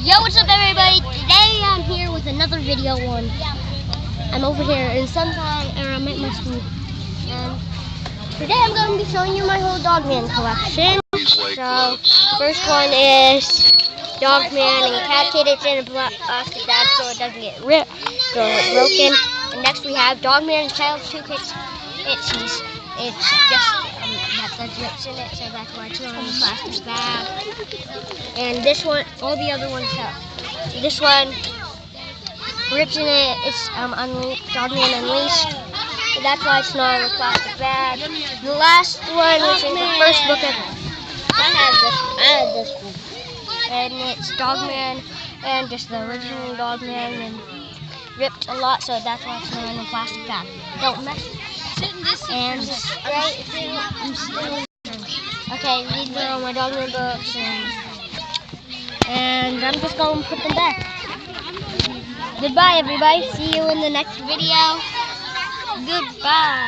Yo, what's up everybody? Today I'm here with another video on. I'm over here in Sunshine, or I'm at my school. And today I'm going to be showing you my whole Dogman collection. So, first one is Dogman and Cat Kid. It's in a plastic bag so it doesn't get ripped, so it's broken. And next we have Dogman and Child's Toothpaste. It's just that there's rips in it, so that's why it's not in the plastic bag. And this one, all the other ones have. This one, rips in it. It's Dogman Unleashed. So that's why it's not in the plastic bag. The last one, which is the first book ever. I had this one. And it's Dogman and just the original Dogman and ripped a lot, so that's why it's not in the plastic bag. Don't mess with it. And okay, these are all my Dogman books, and I'm just going to put them back. Goodbye, everybody. See you in the next video. Goodbye.